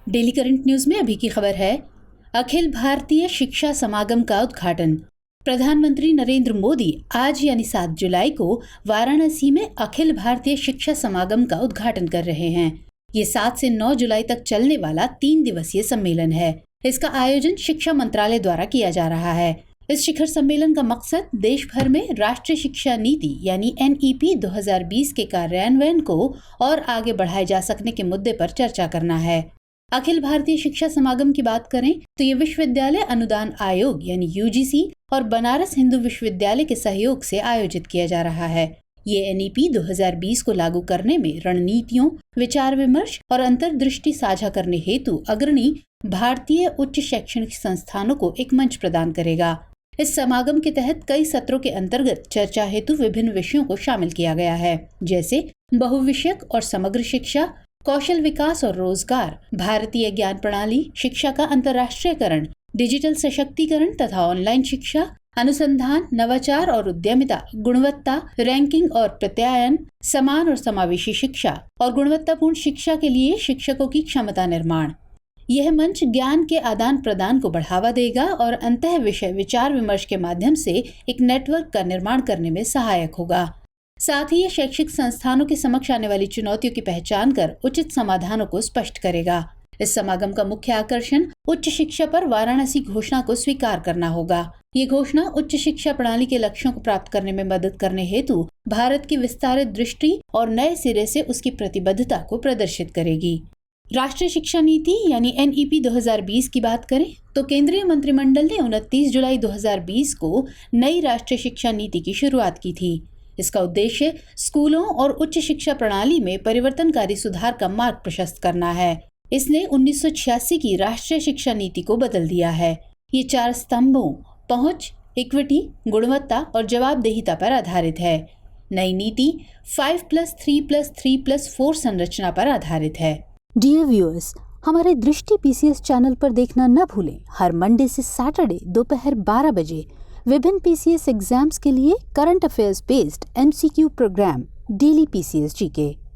Daily current news में अभी की खबर है, अखिल भारतीय शिक्षा समागम का उद्घाटन। प्रधानमंत्री नरेंद्र मोदी आज यानी 7 जुलाई को वाराणसी में अखिल भारतीय शिक्षा समागम का उद्घाटन कर रहे हैं। ये 7 से 9 जुलाई तक चलने वाला 3 दिवसीय सम्मेलन है। इसका आयोजन शिक्षा मंत्रालय द्वारा किया जा रहा है। इस शिखर सम्मेलन का मकसद देश भर में राष्ट्रीय शिक्षा नीति यानी NEP 2020 के कार्यान्वयन को और आगे बढ़ाए जा सकने के मुद्दे पर चर्चा करना है। अखिल भारतीय शिक्षा समागम की बात करें तो ये विश्वविद्यालय अनुदान आयोग यानी UGC और बनारस हिंदू विश्वविद्यालय के सहयोग से आयोजित किया जा रहा है। ये NEP 2020 को लागू करने में रणनीतियों, विचार विमर्श और अंतर्दृष्टि साझा करने हेतु अग्रणी भारतीय उच्च शैक्षणिक संस्थानों को एक मंच प्रदान करेगा। इस समागम के तहत कई सत्रों के अंतर्गत चर्चा हेतु विभिन्न विषयों को शामिल किया गया है, जैसे बहुविषयक और समग्र शिक्षा, कौशल विकास और रोजगार, भारतीय ज्ञान प्रणाली, शिक्षा का अंतर्राष्ट्रीयकरण, डिजिटल सशक्तिकरण तथा ऑनलाइन शिक्षा, अनुसंधान, नवाचार और उद्यमिता, गुणवत्ता, रैंकिंग और प्रत्यायन, समान और समावेशी शिक्षा और गुणवत्तापूर्ण शिक्षा के लिए शिक्षकों की क्षमता निर्माण। यह मंच ज्ञान के आदान प्रदान को बढ़ावा देगा और अंतः विषय विचार विमर्श के माध्यम से एक नेटवर्क का निर्माण करने में सहायक होगा। साथ ही यह शैक्षिक संस्थानों के समक्ष आने वाली चुनौतियों की पहचान कर उचित समाधानों को स्पष्ट करेगा। इस समागम का मुख्य आकर्षण उच्च शिक्षा पर वाराणसी घोषणा को स्वीकार करना होगा। ये घोषणा उच्च शिक्षा प्रणाली के लक्ष्यों को प्राप्त करने में मदद करने हेतु भारत की विस्तारित दृष्टि और नए सिरे से उसकी प्रतिबद्धता को प्रदर्शित करेगी। राष्ट्रीय शिक्षा नीति यानी NEP 2020 की बात करें तो केंद्रीय मंत्रिमंडल ने 29 जुलाई 2020 को नई राष्ट्रीय शिक्षा नीति की शुरुआत की थी। इसका उद्देश्य स्कूलों और उच्च शिक्षा प्रणाली में परिवर्तनकारी सुधार का मार्ग प्रशस्त करना है। इसने 1986 की राष्ट्रीय शिक्षा नीति को बदल दिया है। ये 4 स्तंभों पहुंच, इक्विटी, गुणवत्ता और जवाबदेहिता पर आधारित है। नई नीति 5+3+3+4 संरचना पर आधारित है। डियर व्यूअर्स, हमारे दृष्टि PCS चैनल पर देखना न भूलें। हर मंडे से सैटरडे दोपहर 12 बजे विभिन्न PCS एग्जाम्स के लिए current affairs based MCQ program daily PCS GK।